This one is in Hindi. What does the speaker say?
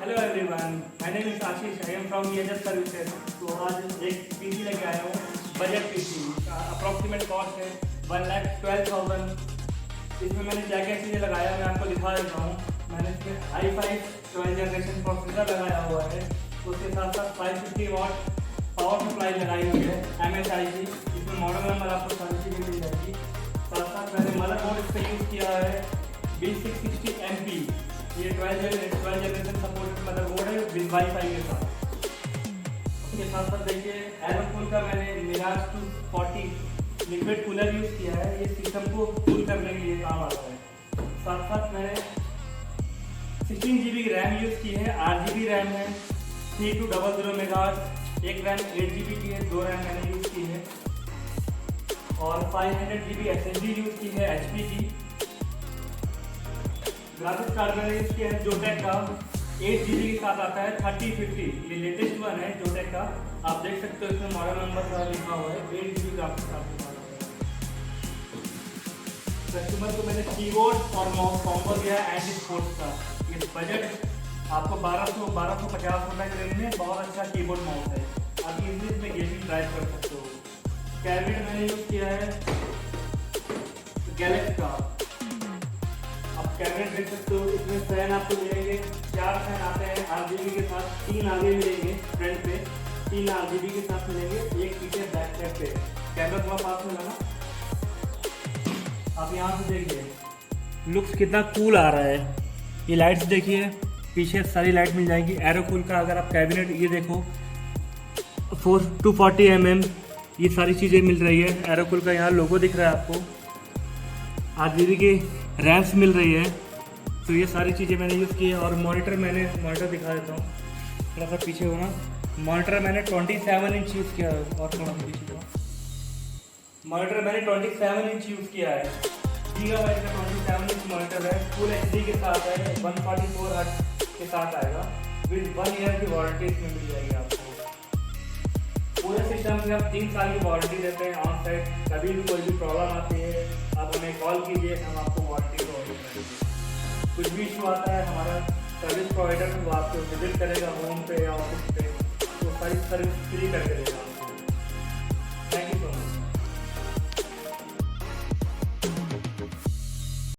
Hello everyone, my name is Ashish. I am from EHS services. तो आज एक पीसी लेके आया हूँ, बजट पीसी का अप्रॉक्सीमेट कॉस्ट है 1,12,000। इसमें मैंने क्या क्या चीज़ें लगाया मैं आपको दिखा देता हूँ। मैंने इसमें i5 12 जनरेशन प्रोसेसर लगाया हुआ है, उसके साथ साथ 550 वाट पावर सप्लाई लगाई हुई है MSI की। इसमें मॉडल नंबर आपको सारी चीज़ें मिल जाएगी। साथ साथ मैंने मदरबोर्ड इस पर यूज़ किया है B660MP। ये 12 जनरेशन सपोर्टेड मदरबोर्ड है विद वाईफाई के साथ। उसके साथ साथ देखिए एरोकूल का मैंने मिराज 240 लिक्विड कूलर यूज़ किया है। ये सिस्टम को कूल करने के लिए काम आता है। साथ साथ मैंने 16 GB रैम यूज़ की है, 8 GB रैम है, 3200 मेगाहर्ट्ज़। एक रैम 8 GB की है, 2 रैम मैंने यूज़ की है और 500 GB SSD यूज़ की है HP की। ग्राफिक्स कार्ड मैंने यूज़ किया है जोटेक का 8 GB के साथ आता है 3050। ये लेटेस्ट वन है जोटेक का, आप देख सकते हो इसमें मॉडल नंबर सारा लिखा हुआ है। 8 GB ग्राफिक्स कार्ड के साथ कस्टमर को मैंने कीबोर्ड और माउस कॉम्बो दिया है एंटी स्पोर्ट्स का। ये बजट आपको 1250 रुपये के रेंज में बहुत अच्छा कीबोर्ड माउस है। आप इजीली इसमें गेमिंग ड्राइव कर सकते हो। कैबिनेट मैंने यूज़ किया है गैलेक्सी का। आप कैबिनेट देख सकते हो, इसमें फैन आपको मिलेंगे 4 फैन आते हैं RGB के साथ। 3 आगे मिलेंगे फ्रंट पे, 3 RGB के साथ मिलेंगे, एक पीछे बैक साइड पे। कैमरा थोड़ा पास में लाना, आप यहाँ से देखिए लुक्स कितना कूल आ रहा है। ये लाइट्स देखिए, पीछे सारी लाइट मिल जाएगी। एरोकूल का अगर आप कैबिनेट ये देखो 240 mm, ये सारी चीज़ें मिल रही है। एरोकूल का यहाँ लोगो दिख रहा है आपको। 8 GB की रैम्स मिल रही है। तो ये सारी चीज़ें मैंने यूज़ की है। और मॉनिटर दिखा देता हूँ, थोड़ा सा पीछे होना। मॉनिटर मैंने 27 इंच यूज़ किया है और थोड़ा सा पीछे होना। मॉनिटर मैंने 27 इंच यूज़ किया है। गीगाबाइट का 27 इंच मॉनिटर है, फुल HD के साथ है, 144 हर्ट्ज के साथ आएगा। विद 1 ईयर की वारंटी इसमें मिल जाएगी आपको। पूरे सिस्टम में आप 3 साल की वारंटी देते हैं ऑन साइट। कभी भी कोई भी प्रॉब्लम आती है आप हमें कॉल कीजिए, हम आपको वारंटी प्रोवाइड करेंगे। कुछ भी इशू आता है हमारा सर्विस प्रोवाइडर वो आपको विजिट करेगा होम पे या ऑफिस पे, तो सारी सर्विस फ्री करके देगा।